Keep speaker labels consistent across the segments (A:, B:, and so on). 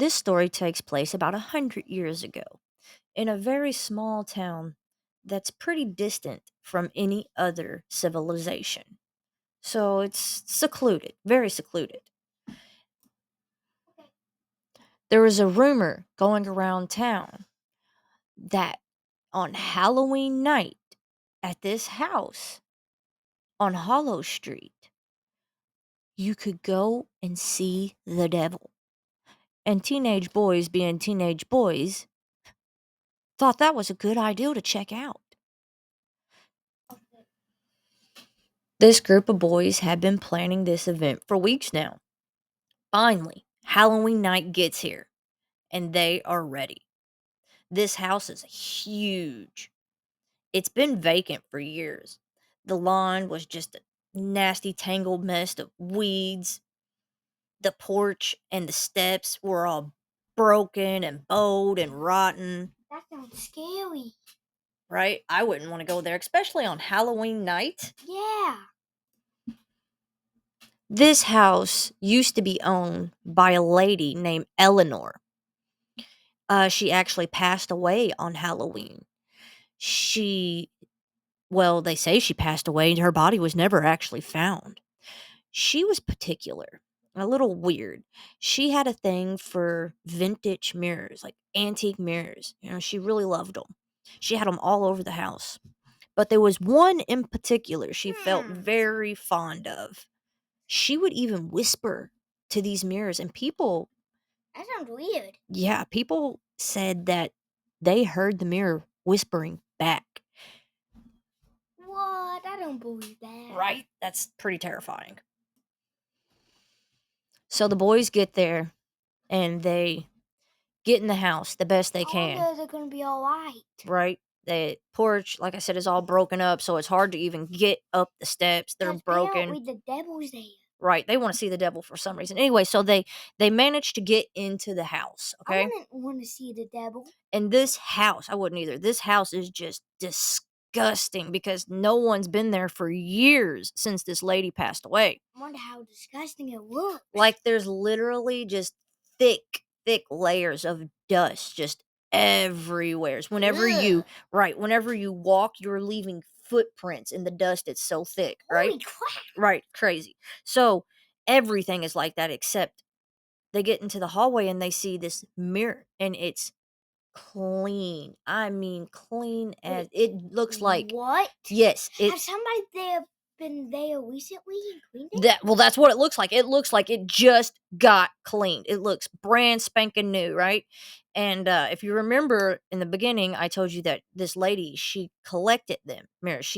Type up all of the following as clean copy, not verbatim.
A: This story takes place about 100 years ago in a very small town that's pretty distant from any other civilization. So it's secluded, very secluded. There was a rumor going around town that on Halloween night at this house on Hollow Street, you could go and see the devil. And teenage boys, being teenage boys, thought that was a good idea to check out. This group of boys had been planning this event for weeks now. Finally, Halloween night gets here, and they are ready. This house is huge. It's been vacant for years. The lawn was just a nasty, tangled mess of weeds. The porch and the steps were all broken and bowed and rotten,
B: That sounds scary.
A: right? I wouldn't want to go there, especially on Halloween night.
B: Yeah.
A: This house used to be owned by a lady named Eleanor. She actually passed away on Halloween. She, well, they say she passed away. Her body was never actually found. She was particular, a little weird. She had a thing for vintage mirrors, like antique mirrors. She really loved them. She had them all over the house. But there was one in particular she felt very fond of. She would even whisper to these mirrors, and
B: That sounds weird.
A: yeah, people said that they heard the mirror whispering back.
B: What? I don't believe that.
A: Right? That's pretty terrifying. So the boys get there and they get in the house the best they
B: I
A: can.
B: wonder if they're gonna be all right.
A: Right? The porch, like I said, is all broken up, so it's hard to even get up the steps. They're
B: 'Cause
A: broken.
B: apparently the devil's there.
A: Right? They want to see the devil for some reason. Anyway, so they managed to get into the house.
B: I
A: Okay,
B: wouldn't want to see the devil.
A: and this house, I wouldn't either. This house is just disgusting because no one's been there for years since this lady passed away.
B: I wonder how disgusting it looks.
A: Like there's literally just thick, thick layers of dust just everywhere. Whenever you
B: Ugh.
A: whenever you walk, you're leaving footprints in the dust. It's so thick, right?
B: Holy crap!
A: Right, crazy. So everything is like that except they get into the hallway and they see this mirror and it's clean. I mean clean as it looks like.
B: What?
A: Yes, it
B: Has somebody there been there recently and cleaned it?
A: that's what it looks like. It looks like it just got cleaned. It looks brand spanking new, right? And if you remember in the beginning, I told you that this lady she collected them mirrors.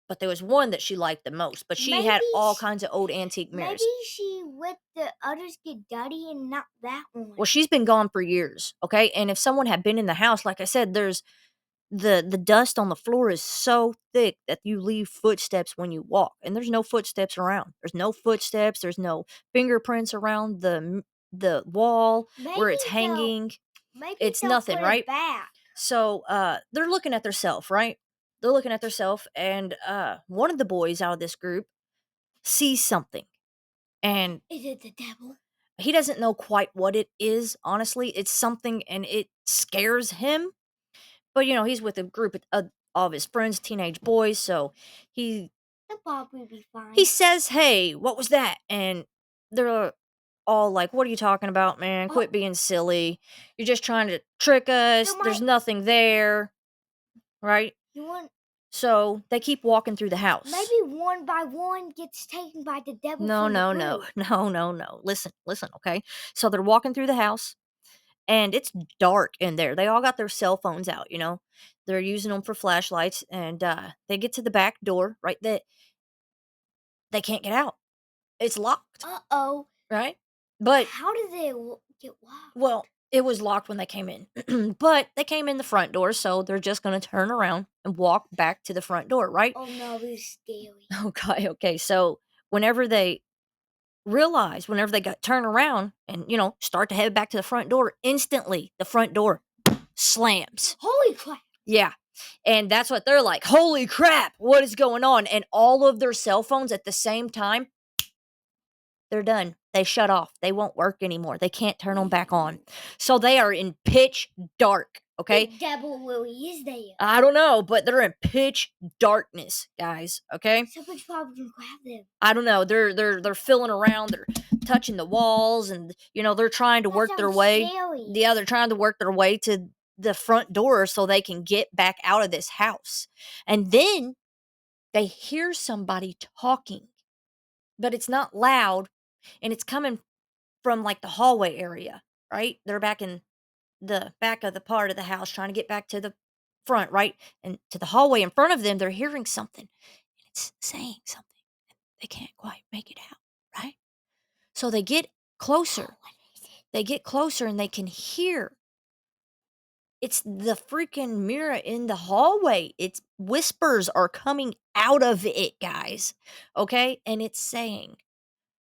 A: But there was one that she liked the most. But she had
B: Maybe
A: all
B: sh-
A: kinds of old antique mirrors.
B: Maybe she let the others get dirty and not that one.
A: Well, she's been gone for years, okay? And if someone had been in the house, like I said, there's the dust on the floor is so thick that you leave footsteps when you walk, and there's no footsteps around. There's no footsteps. There's no fingerprints around the wall where it's
B: Maybe they'll-
A: hanging.
B: Maybe
A: It's
B: they'll
A: nothing,
B: put
A: right?
B: it back.
A: So they're looking at themselves, right? They're looking at themselves, and one of the boys out of this group sees something, and
B: Is it the devil?
A: he doesn't know quite what it is. Honestly, it's something, and it scares him. But, he's with a group of his friends, teenage boys, so he
B: They'll probably be fine.
A: he says, "Hey, what was that?" And they're all like, "What are you talking about, man? Quit being silly. You're just trying to trick us.
B: So
A: There's nothing there." Right?
B: You want
A: So they keep walking through the house.
B: maybe one by one gets taken by the devil.
A: No,
B: from the
A: no, no,
B: group.
A: no, no, no. Listen, okay? So they're walking through the house and it's dark in there. They all got their cell phones out, They're using them for flashlights and they get to the back door, right? They can't get out. It's locked,
B: Uh-oh.
A: right? But
B: How did they get locked?
A: well, it was locked when they came in. But they came in the front door, so they're just going to turn around and walk back to the front door, right?
B: Oh no, this is scary.
A: Okay. So whenever they got turn around and start to head back to the front door, instantly the front door slams.
B: Holy crap.
A: Yeah. And that's what they're like, holy crap, what is going on? And all of their cell phones at the same time, they're done. They shut off. They won't work anymore. They can't turn them back on. So they are in pitch dark, okay?
B: The devil really is there.
A: I don't know, but they're in pitch darkness, guys, okay?
B: Somebody's probably gonna grab them.
A: I don't know. They're filling around, they're touching the walls, and they're trying to
B: That
A: work their
B: sounds
A: way.
B: scary.
A: Yeah, they're trying to work their way to the front door so they can get back out of this house. And then they hear somebody talking, but it's not loud, and it's coming from like the hallway area, right? They're back in the back of the part of the house trying to get back to the front, right? And to the hallway in front of them, they're hearing something. And it's saying something. They can't quite make it out, right? So they get closer.
B: What is it?
A: They get closer and they can hear. It's the freaking mirror in the hallway. It's whispers are coming out of it, guys. Okay? And it's saying,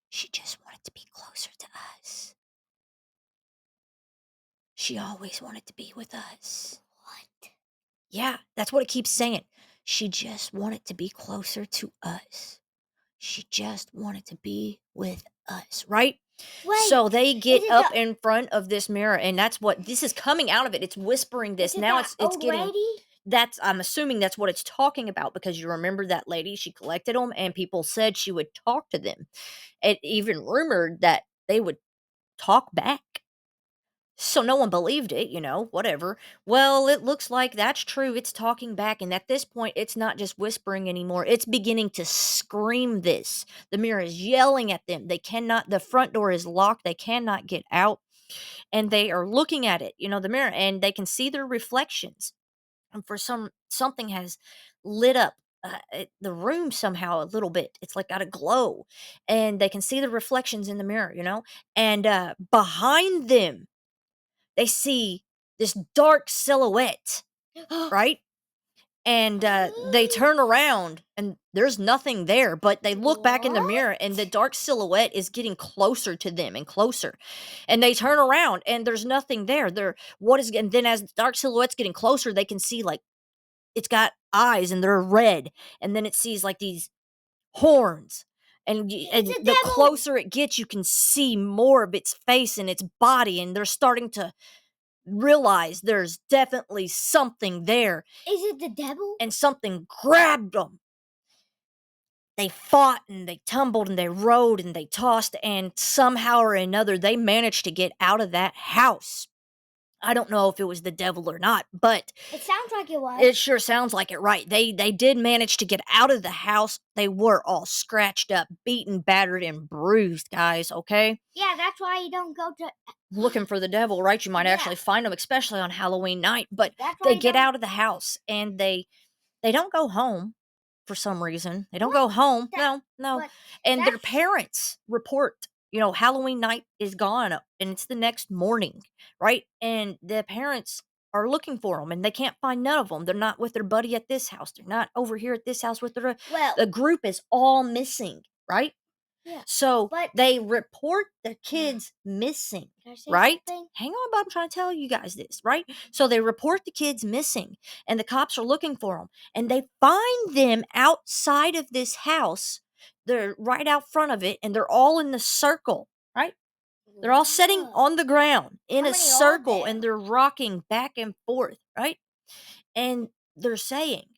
A: she just wanted to be closer to us. She always wanted to be with us.
B: What?
A: Yeah, that's what it keeps saying. She just wanted to be closer to us. She just wanted to be with us, right?
B: Wait.
A: So they get
B: it
A: up
B: the-
A: in front of this mirror, and that's what this is coming out of it. It's whispering this.
B: Is it
A: Now
B: that
A: it's
B: old
A: getting
B: lady?
A: that's I'm assuming that's what it's talking about, because you remember that lady, she collected them and people said she would talk to them. It even rumored that they would talk back. So no one believed it, whatever. Well, it looks like that's true. It's talking back. And at this point, it's not just whispering anymore. It's beginning to scream this. The mirror is yelling at them. The front door is locked. They cannot get out. And they are looking at it, the mirror, and they can see their reflections. And for something has lit up the room somehow a little bit. It's like got a glow. And they can see the reflections in the mirror, and behind them, they see this dark silhouette, right? And they turn around and there's nothing there, but they look back in the mirror and the dark silhouette is getting closer to them and closer. And they turn around and there's nothing there. And then as the dark silhouette's getting closer, they can see like it's got eyes and they're red. And then it sees like these horns. And
B: It's a
A: the
B: devil.
A: closer it gets, you can see more of its face and its body, and they're starting to realize there's definitely something there,
B: Is it the devil?
A: and something grabbed them. They fought and they tumbled and they rode and they tossed, and somehow or another they managed to get out of that house. I don't know if it was the devil or not, but
B: It sounds like it was.
A: it sure sounds like it, right? They did manage to get out of the house. They were all scratched up, beaten, battered, and bruised, guys, okay?
B: Yeah, that's why you don't go to.
A: Looking for the devil, right? You might
B: Yeah.
A: actually find them, especially on Halloween night. But
B: That's why
A: they
B: you
A: get
B: don't-
A: out of the house and they don't go home for some reason. They don't
B: What?
A: go home.
B: That-
A: No.
B: but
A: And their
B: that's-
A: parents report, Halloween night is gone and it's the next morning, right? And the parents are looking for them and they can't find none of them. They're not with their buddy at this house. They're not over here at this house with their
B: Well,
A: the group is all missing, right?
B: Yeah,
A: So
B: but-
A: they report the kids missing,
B: can I say
A: right?
B: something?
A: Hang on, Bob. I'm trying to tell you guys this, right? So they report the kids missing, and the cops are looking for them, and they find them outside of this house. They're right out front of it, and they're all in the circle, right? They're all sitting
B: Wow.
A: on the ground in
B: How
A: a
B: many are
A: circle,
B: there?
A: and they're rocking back and forth, right? And they're saying,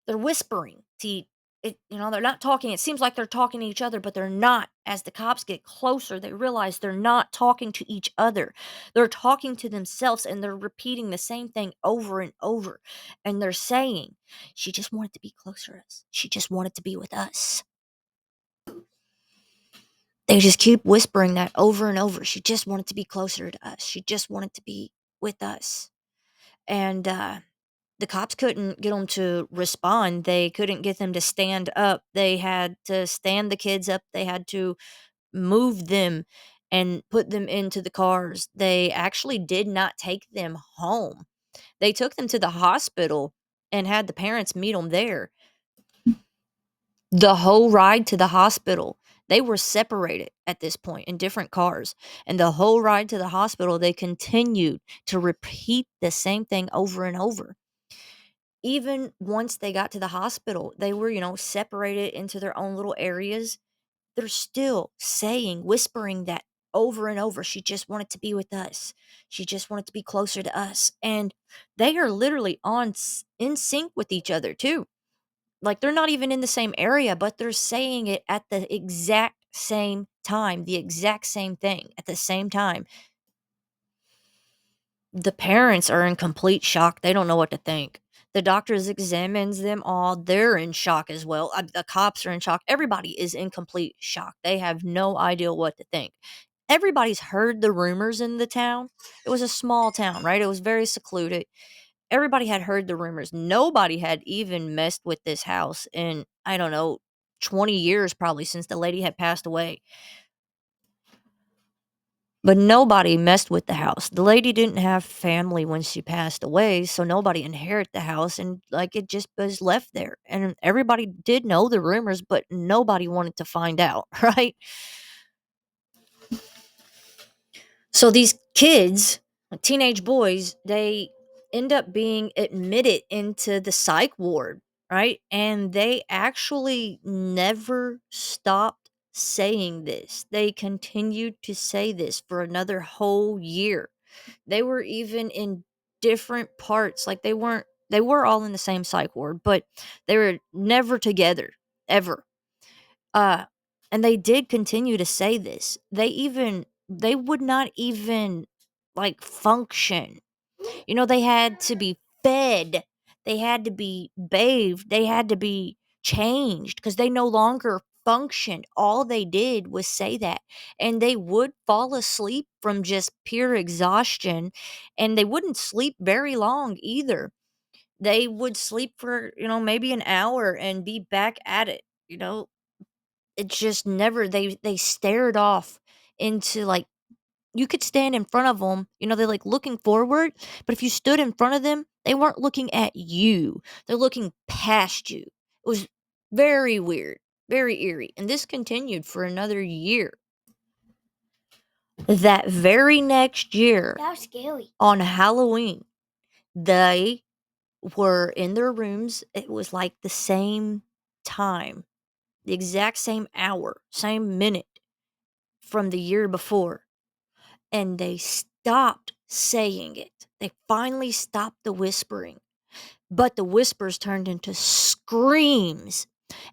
A: they're whispering to it, they're not talking. It seems like they're talking to each other, but they're not. As the cops get closer, they realize they're not talking to each other. They're talking to themselves and they're repeating the same thing over and over. And they're saying, she just wanted to be closer to us. She just wanted to be with us. They just keep whispering that over and over. She just wanted to be closer to us. She just wanted to be with us. And the cops couldn't get them to respond. They couldn't get them to stand up. They had to stand the kids up. They had to move them and put them into the cars. They actually did not take them home. They took them to the hospital and had the parents meet them there. The whole ride to the hospital, they were separated at this point in different cars. And the whole ride to the hospital, they continued to repeat the same thing over and over. Even once they got to the hospital, they were, separated into their own little areas. they're still saying, whispering that over and over. She just wanted to be with us. She just wanted to be closer to us. And they are literally in sync with each other too. Like they're not even in the same area, but they're saying it at the exact same time, the exact same thing at the same time. The parents are in complete shock. They don't know what to think. The doctors examines them all. They're in shock as well. The cops are in shock. Everybody is in complete shock. They have no idea what to think. Everybody's heard the rumors in the town. It was a small town, right? It was very secluded. Everybody had heard the rumors. Nobody had even messed with this house in, I don't know, 20 years probably since the lady had passed away. But nobody messed with the house. The lady didn't have family when she passed away, so nobody inherited the house, and, like, it just was left there, and everybody did know the rumors, but nobody wanted to find out, right? So these kids, teenage boys, they end up being admitted into the psych ward, right? And they actually never stopped saying this. They continued to say this for another whole year. They were even in different parts. Like they were all in the same psych ward, but they were never together ever. Uh, and they did continue to say this. They would not even, like, function. You know, they had to be fed, they had to be bathed, they had to be changed because they no longer functioned. All they did was say that, and they would fall asleep from just pure exhaustion, and they wouldn't sleep very long either. They would sleep for, maybe an hour and be back at it, you know? It just never they stared off into, like, you could stand in front of them, they're, like, looking forward, but if you stood in front of them, they weren't looking at you. They're looking past you. It was very weird, very eerie, and this continued for another year. That very next year,
B: That was scary.
A: on Halloween, they were in their rooms. It was, like, the same time, the exact same hour, same minute from the year before, and they stopped saying it. They finally stopped the whispering, but the whispers turned into screams.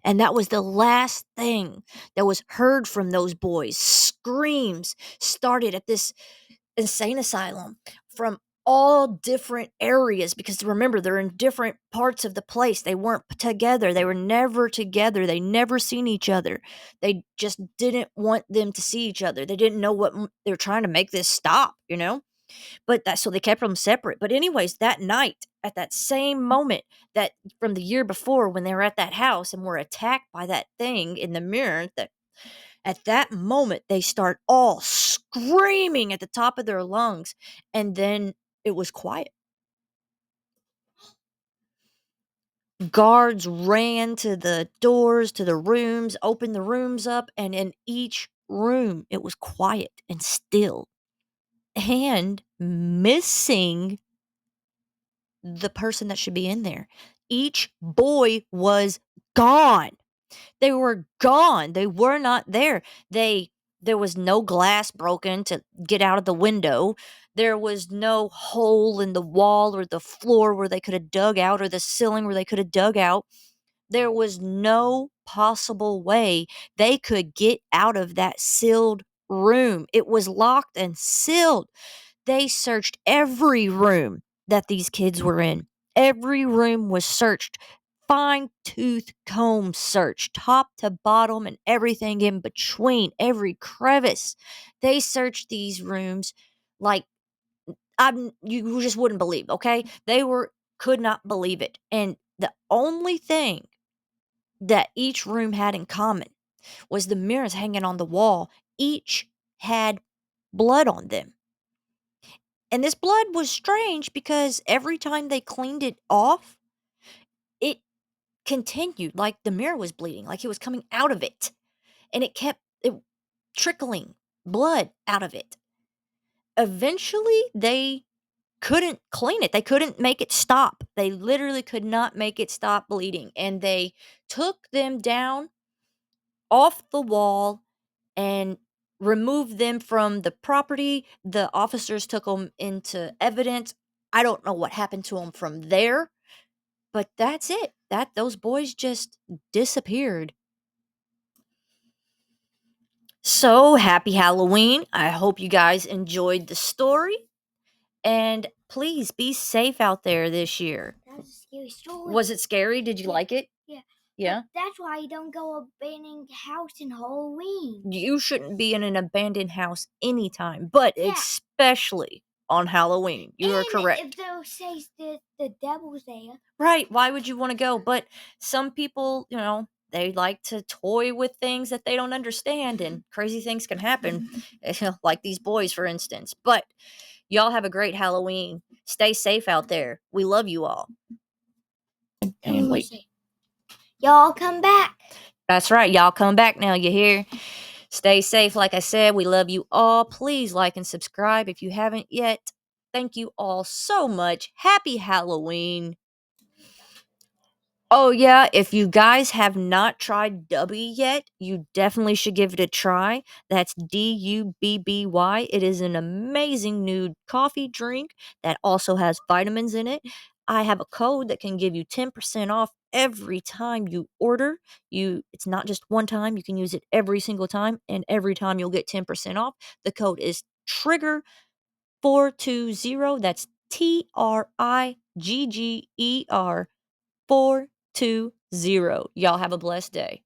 A: And that was the last thing that was heard from those boys. Screams started at this insane asylum from all different areas, because remember, they're in different parts of the place. They weren't together. They were never together. They never seen each other. They just didn't want them to see each other. They didn't know what they were trying to make this stop. But that so they kept them separate. But anyways, that night, at that same moment, that from the year before, when they were at that house and were attacked by that thing in the mirror, that at that moment, they start all screaming at the top of their lungs, and then it was quiet. Guards ran to the doors, to the rooms, opened the rooms up, and in each room, it was quiet and still. And missing the person that should be in there. Each boy was gone. They were gone. They were not there. There was no glass broken to get out of the window. There was no hole in the wall or the floor where they could have dug out, or the ceiling where they could have dug out. There was no possible way they could get out of that sealed room. It was locked and sealed. They searched every room that these kids were in. Every room was searched. Fine tooth comb search, top to bottom and everything in between, every crevice. They searched these rooms like you just wouldn't believe, okay? They could not believe it. And the only thing that each room had in common was the mirrors hanging on the wall. Each had blood on them. And this blood was strange because every time they cleaned it off, it continued, like the mirror was bleeding, like it was coming out of it. And it kept trickling blood out of it. Eventually, they couldn't clean it. They couldn't make it stop. They literally could not make it stop bleeding. And they took them down off the wall and removed them from the property. The officers took them into evidence. I don't know what happened to them from there, but that's it. Those boys just disappeared. So, happy Halloween. I hope you guys enjoyed the story. And please be safe out there this year.
B: That was a scary story.
A: Was it scary? Did you like it?
B: Yeah.
A: Yeah.
B: But that's why you don't go abandoned house in Halloween.
A: You shouldn't be in an abandoned house anytime, but
B: Yeah.
A: especially on Halloween. You are correct.
B: If they'll say the devil's there.
A: Right. Why would you want to go? But some people, they like to toy with things that they don't understand, and crazy things can happen, like these boys, for instance. But y'all have a great Halloween. Stay safe out there. We love you all. And wait.
B: Y'all come back.
A: That's right. Y'all come back now. You hear? Stay safe. Like I said, we love you all. Please like and subscribe if you haven't yet. Thank you all so much. Happy Halloween. Oh, yeah. If you guys have not tried Dubby yet, you definitely should give it a try. That's Dubby. It is an amazing new coffee drink that also has vitamins in it. I have a code that can give you 10% off every time you order. It's not just one time, you can use it every single time, and every time you'll get 10% off. The code is Trigger420. That's Trigger 420. Y'all have a blessed day.